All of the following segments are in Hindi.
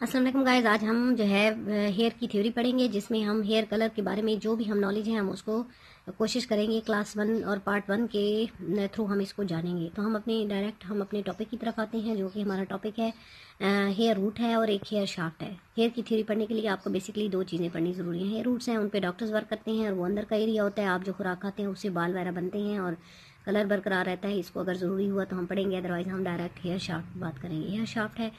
अस्सलाम वालेकुम गाइस, आज हम जो है हेयर की थ्योरी पढ़ेंगे, जिसमें हम हेयर कलर के बारे में जो भी हम नॉलेज है हम उसको कोशिश करेंगे क्लास 1 और पार्ट 1 के थ्रू हम इसको जानेंगे। तो हम अपने टॉपिक की तरफ आते हैं, जो कि हमारा टॉपिक है हेयर रूट है और एक हेयर शाफ्ट है। हेयर की थ्योरी पढ़ने के लिए आपको बेसिकली दो चीज़ें पढ़नी ज़रूरी हैं। हेयर रूट्स हैं, उन पे डॉक्टर्स वर्क करते हैं और वो अंदर का एरिया होता है, आप जो खुराक खाते हैं उससे बाल वगैरह बनते हैं और कलर बरकरार रहता है। इसको अगर ज़रूरी हुआ तो हम पढ़ेंगे, अदरवाइज़ हम डायरेक्ट हेयर शाफ्ट की बात करेंगे। हेयर शाफ्ट है,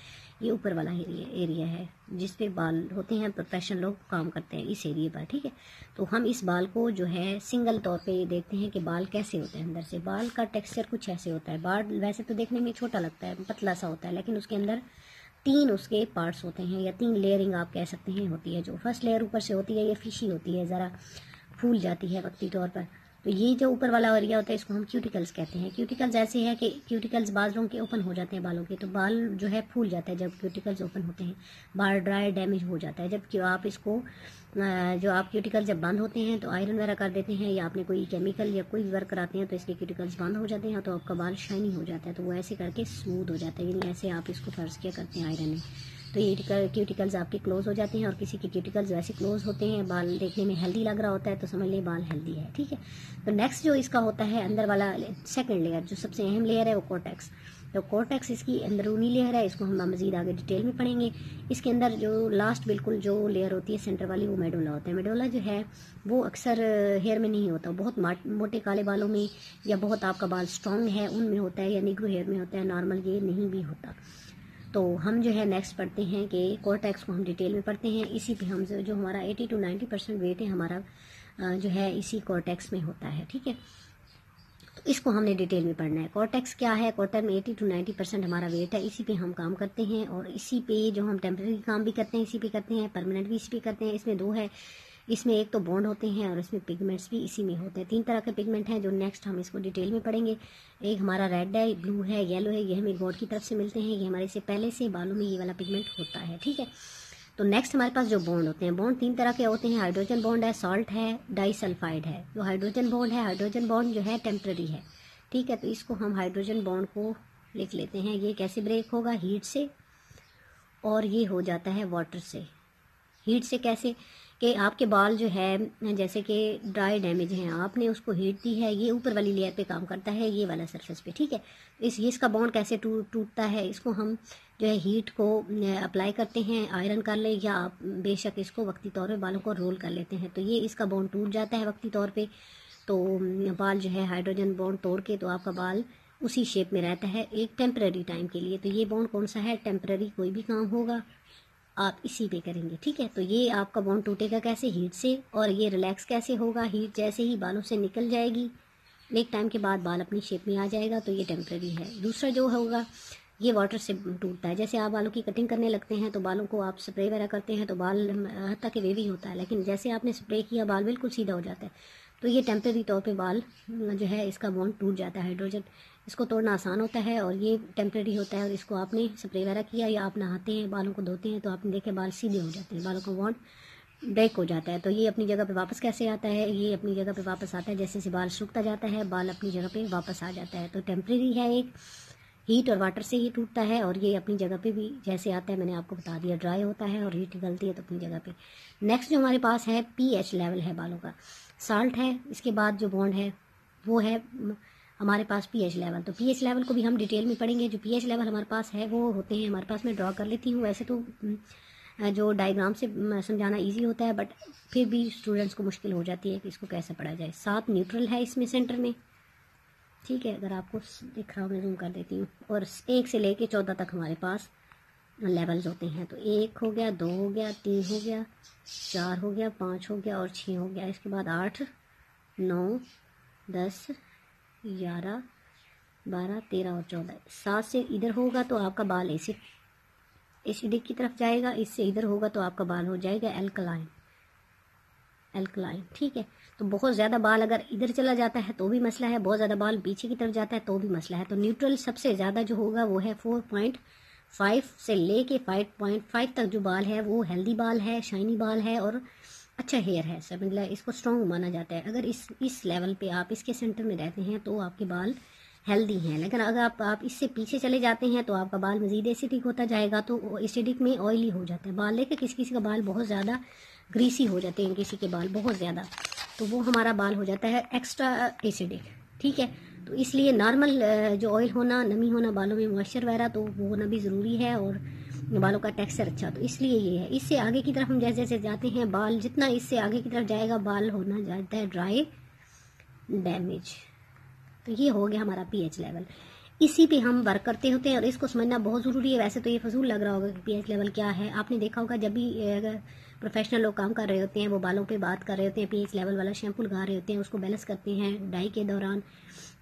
ये ऊपर वाला एरिया है जिस पे बाल होते हैं, प्रोफेशनल लोग काम करते हैं इस एरिया पर, ठीक है। तो हम इस बाल को जो है सिंगल तौर पे देखते हैं कि बाल कैसे होते हैं। अंदर से बाल का टेक्सचर कुछ ऐसे होता है। बाल वैसे तो देखने में छोटा लगता है, पतला सा होता है, लेकिन उसके अंदर 3 उसके पार्ट्स होते हैं, या 3 लेयरिंग आप कह सकते हैं होती है। जो फर्स्ट लेयर ऊपर से होती है ये फिशी होती है, ज़रा फूल जाती है वक्ती तौर पर। तो ये जो ऊपर वाला एरिया होता है इसको हम क्यूटिकल्स कहते हैं। क्यूटिकल्स ऐसे है कि क्यूटिकल्स बाल लोगों के ओपन हो जाते हैं बालों के, तो बाल जो है फूल जाता है जब क्यूटिकल्स ओपन होते हैं, बाल ड्राई डैमेज हो जाता है। जबकि आप इसको जो आप क्यूटिकल्स जब बंद होते हैं तो आयरन वगैरह कर देते हैं, या आपने कोई केमिकल या कोई वर्क कराते हैं तो इसके क्यूटिकल्स बंद हो जाते हैं, तो आपका बाल शाइनी हो जाता है। तो वो ऐसे करके स्मूथ हो जाता है, यानी ऐसे आप इसको फर्ज किया करते हैं आयरन में, तो ये क्यूटिकल्स आपके क्लोज हो जाते हैं। और किसी के क्यूटिकल्स वैसे क्लोज होते हैं, बाल देखने में हेल्दी लग रहा होता है, तो समझ लें बाल हेल्दी है, ठीक है। तो नेक्स्ट जो इसका होता है अंदर वाला सेकंड लेयर, जो सबसे अहम लेयर है वो कोर्टेक्स। तो कोर्टेक्स इसकी अंदरूनी लेयर है, इसको हम मज़ीद आगे डिटेल में पढ़ेंगे। इसके अंदर जो लास्ट बिल्कुल जो लेयर होती है सेंटर वाली, वो मेडोला होता है। मेडोला जो है वो अक्सर हेयर में नहीं होता, बहुत मोटे काले बालों में या बहुत आपका बाल स्ट्रॉन्ग है उनमें होता है, या निग्रो हेयर में होता है, नॉर्मल ये नहीं भी होता। तो हम जो है नेक्स्ट पढ़ते हैं कि कोर्टेक्स को हम डिटेल में पढ़ते हैं। इसी पे हम जो हमारा 80 to 90% वेट है हमारा जो है इसी कॉर्टेक्स में होता है, ठीक है। तो इसको हमने डिटेल में पढ़ना है। कॉर्टेक्स क्या है? कॉर्टेक्स में 80 to 90% हमारा वेट है, इसी पे हम काम करते हैं। और इसी पे जो हम टेम्प्रेरी काम भी करते हैं इसी पे करते हैं, परमानेंट भी इसी पे करते हैं। इसमें दो है, इसमें एक तो बॉन्ड होते हैं और इसमें पिगमेंट्स भी इसी में होते हैं। 3 तरह के पिगमेंट हैं जो नेक्स्ट हम इसको डिटेल में पढ़ेंगे। एक हमारा रेड है, ब्लू है, येलो है, ये हमें गॉड की तरफ से मिलते हैं। ये हमारे से पहले से बालों में ये वाला पिगमेंट होता है, ठीक है। तो नेक्स्ट हमारे पास जो बॉन्ड होते हैं, बॉन्ड 3 तरह के होते हैं। हाइड्रोजन बॉन्ड है, सॉल्ट है, डाइसल्फाइड है। जो हाइड्रोजन बॉन्ड है, हाइड्रोजन बॉन्ड जो है टेम्प्रेरी है, ठीक है। तो इसको हम हाइड्रोजन बॉन्ड को लिख लेते हैं। ये कैसे ब्रेक होगा? हीट से, और ये हो जाता है वाटर से। हीट से कैसे? कि आपके बाल जो है जैसे कि ड्राई डैमेज हैं, आपने उसको हीट दी है, ये ऊपर वाली लेयर पे काम करता है, ये वाला सरफेस पे, ठीक है। इसका बॉन्ड कैसे टूटता है? इसको हम जो है हीट को अप्लाई करते हैं, आयरन कर ले, या आप बेशक इसको वक्ती तौर पे बालों को रोल कर लेते हैं, तो ये इसका बॉन्ड टूट जाता है वक्ती तौर पे। तो बाल जो है हाइड्रोजन बॉन्ड तोड़ के तो आपका बाल उसी शेप में रहता है एक टेम्पररी टाइम के लिए। तो ये बॉन्ड कौन सा है? टेम्पररी। कोई भी काम होगा आप इसी पे करेंगे, ठीक है। तो ये आपका बॉन्ड टूटेगा कैसे? हीट से। और ये रिलैक्स कैसे होगा? हीट जैसे ही बालों से निकल जाएगी, एक टाइम के बाद बाल अपनी शेप में आ जाएगा, तो ये टेम्पररी है। दूसरा जो होगा ये वाटर से टूटता है। जैसे आप बालों की कटिंग करने लगते हैं तो बालों को आप स्प्रे वगैरह करते हैं तो बाल हत्ता के वेवी होता है, लेकिन जैसे आपने स्प्रे किया बाल बिल्कुल सीधा हो जाता है। तो ये टेम्पररी तौर पे बाल जो है इसका बॉन्ड टूट जाता है। हाइड्रोजन इसको तोड़ना आसान होता है और ये टेम्परेरी होता है। और इसको आपने स्प्रे वगैरह किया या आप नहाते हैं बालों को धोते हैं तो आपने देखे बाल सीधे हो जाते हैं, बालों का बॉन्ड ब्रेक हो जाता है। तो ये अपनी जगह पे वापस कैसे आता है? ये अपनी जगह पे वापस आता है जैसे जैसे बाल सूखता जाता है, बाल अपनी जगह पे वापस आ जाता है। तो टेम्परेरी है, एक हीट और वाटर से ही टूटता है, और ये अपनी जगह पे भी जैसे आता है मैंने आपको बता दिया, ड्राई होता है और हीट निकलती है तो अपनी जगह पे। नेक्स्ट जो हमारे पास है pH लेवल है बालों का, साल्ट है। इसके बाद जो बॉन्ड है वो है हमारे पास pH लेवल। तो pH लेवल को भी हम डिटेल में पढ़ेंगे। जो pH लेवल हमारे पास है वो होते हैं हमारे पास, मैं ड्रॉ कर लेती हूँ। वैसे तो जो डायग्राम से समझाना इजी होता है, बट फिर भी स्टूडेंट्स को मुश्किल हो जाती है कि इसको कैसे पढ़ा जाए। 7 न्यूट्रल है इसमें सेंटर में, ठीक है। अगर आपको दिख रहा हो मैं जूम कर देती हूँ। और 1 से लेके 14 तक हमारे पास लेवल्स होते हैं। तो 1 हो गया, 2 हो गया, 3 हो गया, 4 हो गया, 5 हो गया और 6 हो गया। इसके बाद 8, 9, 10, 11, 12, 13 और 14। 7 से इधर होगा तो आपका बाल ऐसे एसिडिक की तरफ जाएगा, इससे इधर होगा तो आपका बाल हो जाएगा एल्कलाइन, ठीक है। तो बहुत ज़्यादा बाल अगर इधर चला जाता है तो भी मसला है, बहुत ज़्यादा बाल पीछे की तरफ जाता है तो भी मसला है। तो न्यूट्रल सबसे ज़्यादा जो होगा वो है 4.5 से लेके 5.5 तक जो बाल है वो हेल्दी बाल है, शाइनी बाल है और अच्छा हेयर है, सब मतलब इसको स्ट्रॉन्ग माना जाता है। अगर इस लेवल पे आप इसके सेंटर में रहते हैं तो आपके बाल हेल्दी हैं। लेकिन अगर आप इससे पीछे चले जाते हैं तो आपका बाल मज़ीद एसिडिक होता जाएगा, तो एसिडिक में ऑयली हो जाते हैं बाल। लेकिन किसी किसी का बाल बहुत ज़्यादा ग्रीसी हो जाते हैं, किसी के बाल बहुत ज़्यादा, तो वो हमारा बाल हो जाता है एक्स्ट्रा एसिडिक। ठीक है, तो इसलिए नॉर्मल जो ऑयल होना, नमी होना बालों में, मॉइस्चर वगैरह, तो वो होना भी ज़रूरी है, और बालों का टेक्सचर अच्छा, तो इसलिए ये है। इससे आगे की तरफ हम जैसे जैसे जाते हैं, बाल जितना इससे आगे की तरफ जाएगा बाल होना जाता है ड्राई डैमेज। तो ये हो गया हमारा पीएच लेवल। इसी पे हम वर्क करते होते हैं और इसको समझना बहुत ज़रूरी है। वैसे तो ये फजूल लग रहा होगा कि पीएच लेवल क्या है। आपने देखा होगा जब भी प्रोफेशनल लोग काम कर रहे होते हैं, वो बालों पे बात कर रहे होते हैं, पीएच लेवल वाला शैम्पू लगा रहे होते हैं, उसको बैलेंस करते हैं डाई के दौरान।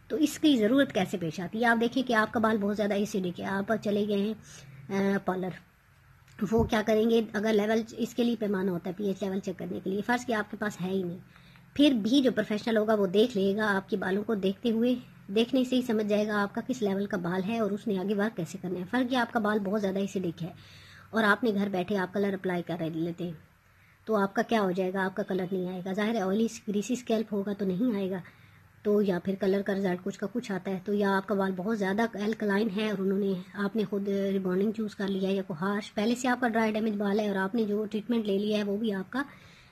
तो इसकी ज़रूरत कैसे पेश आती है? आप देखिए कि आपका बाल बहुत ज़्यादा एसिडिक है, आप चले गए हैं पार्लर, वो क्या करेंगे, अगर लेवल इसके लिए पैमाना होता है पीएच लेवल चेक करने के लिए, फ़र्ज़ कि आपके पास है ही नहीं, फिर भी जो प्रोफेशनल होगा वो देख लेगा, आपके बालों को देखते हुए, देखने से ही समझ जाएगा आपका किस लेवल का बाल है और उसने आगे वर्क कैसे करना है। फ़र्क कि आपका बाल बहुत ज़्यादा एसिडिक है और आपने घर बैठे आप कलर अप्लाई कर लेते हैं, तो आपका क्या हो जाएगा, आपका कलर नहीं आएगा। ज़ाहिर है ऑयली ग्रीसी स्कैल्प होगा तो नहीं आएगा, तो या फिर कलर का रिजल्ट कुछ का कुछ आता है। तो या आपका बाल बहुत ज़्यादा एल्कलाइन है और आपने खुद रिबॉन्डिंग चूज़ कर लिया है, या कोई हार्श पहले से आपका ड्राई डैमेज बाल है और आपने जो ट्रीटमेंट ले लिया है वो भी आपका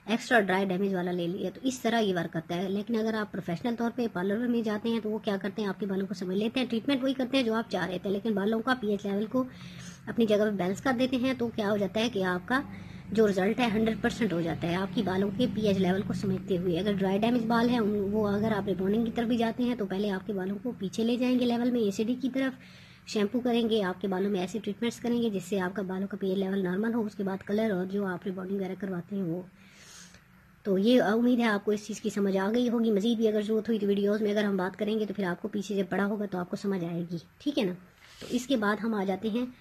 एक्स्ट्रा ड्राई डैमेज वाला ले लिया, तो इस तरह ये वर्क करता है। लेकिन अगर आप प्रोफेशनल तौर पे पार्लर में जाते हैं तो वो क्या करते हैं, आपके बालों को समझ लेते हैं, ट्रीटमेंट वही करते हैं जो आप चाह रहे थे, लेकिन बालों का पीएच लेवल को अपनी जगह पे बैलेंस कर देते हैं। तो क्या हो जाता है कि आपका जो रिजल्ट है 100% हो जाता है आपकी बालों के पीएच लेवल को समझते हुए। अगर ड्राई डैमेज बाल है वो अगर आप रिबॉन्डिंग की तरफ भी जाते हैं तो पहले आपके बालों को पीछे ले जाएंगे लेवल में, एसिडिक की तरफ, शैम्पू करेंगे, आपके बालों में ऐसे ट्रीटमेंट्स करेंगे जिससे आपका बालों का पीएच लेवल नॉर्मल हो, उसके बाद कलर और जो आप रिबॉन्डिंग वगैरह करवाते हैं वो। तो ये उम्मीद है आपको इस चीज़ की समझ आ गई होगी। मज़ीद भी अगर ज़रूरत हुई तो वीडियोज़ में अगर हम बात करेंगे तो फिर आपको पीछे जब पढ़ा होगा तो आपको समझ आएगी। ठीक है ना। तो इसके बाद हम आ जाते हैं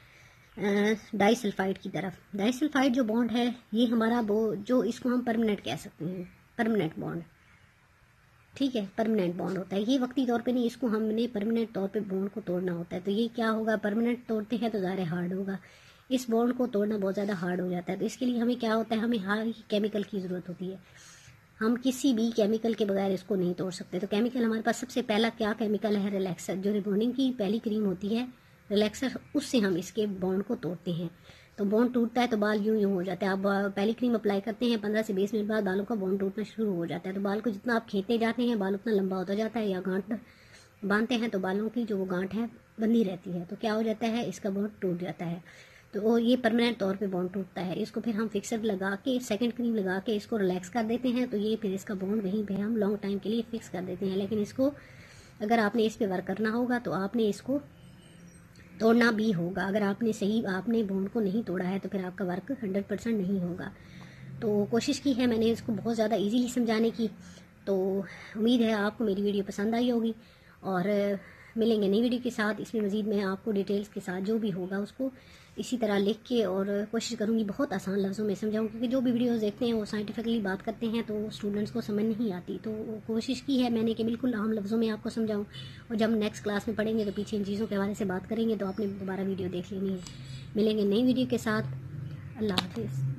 डाइसल्फाइड की तरफ। डाइसल्फाइड जो बॉन्ड है ये हमारा जो इसको हम परमानेंट कह सकते हैं, परमानेंट बॉन्ड। ठीक है, परमानेंट बॉन्ड होता है ये, वक्ती तौर पे नहीं, इसको हमने परमानेंट तौर पे बॉन्ड को तोड़ना होता है। तो ये क्या होगा, परमानेंट तोड़ते हैं तो ज़्यादा हार्ड होगा, इस बॉन्ड को तोड़ना बहुत ज़्यादा हार्ड हो जाता है। तो इसके लिए हमें क्या होता है, हमें हाई केमिकल की ज़रूरत होती है। हम किसी भी केमिकल के बगैर इसको नहीं तोड़ सकते। तो केमिकल हमारे पास सबसे पहला क्या केमिकल है, रिलैक्सर। जो रिबॉन्डिंग की पहली क्रीम होती है रिलैक्सर, उससे हम इसके बॉन्ड को तोड़ते हैं। तो बॉन्ड टूटता है तो बाल यूं यूं हो जाता है। आप पहली क्रीम अप्लाई करते हैं 15 से 20 मिनट बाद बालों का बॉन्ड टूटना शुरू हो जाता है। तो बाल को जितना आप खींचते जाते हैं बाल उतना लंबा होता जाता है, या गांठ बांधते हैं तो बालों की जो वो गांठ है बंधी रहती है, तो क्या हो जाता है, इसका बॉन्ड टूट जाता है। तो ये परमानेंट तौर पे बॉन्ड टूटता है। इसको फिर हम फिक्सर लगा के, सेकंड क्रीम लगा के इसको रिलैक्स कर देते हैं, तो ये फिर इसका बॉन्ड वहीं पे हम लॉन्ग टाइम के लिए फिक्स कर देते हैं। लेकिन इसको अगर आपने इस पे वर्क करना होगा तो आपने इसको तोड़ना भी होगा। अगर आपने बॉन्ड को नहीं तोड़ा है तो फिर आपका वर्क 100% नहीं होगा। तो कोशिश की है मैंने इसको बहुत ज़्यादा इजीली समझाने की। तो उम्मीद है आपको मेरी वीडियो पसंद आई होगी, और मिलेंगे नई वीडियो के साथ। इसमें मज़ीद मैं आपको डिटेल्स के साथ जो भी होगा उसको इसी तरह लिख के, और कोशिश करूँगी बहुत आसान लफ्ज़ों में समझाऊँ, क्योंकि जो भी वीडियोस देखते हैं वो साइंटिफिकली बात करते हैं तो स्टूडेंट्स को समझ नहीं आती। तो कोशिश की है मैंने कि बिल्कुल आम लफ्ज़ों में आपको समझाऊँ, और जब नेक्स्ट क्लास में पढ़ेंगे तो पीछे इन चीज़ों के बारे से बात करेंगे तो आपने दोबारा वीडियो देख लेनी है। मिलेंगे नई वीडियो के साथ। अल्लाह हाफिज़।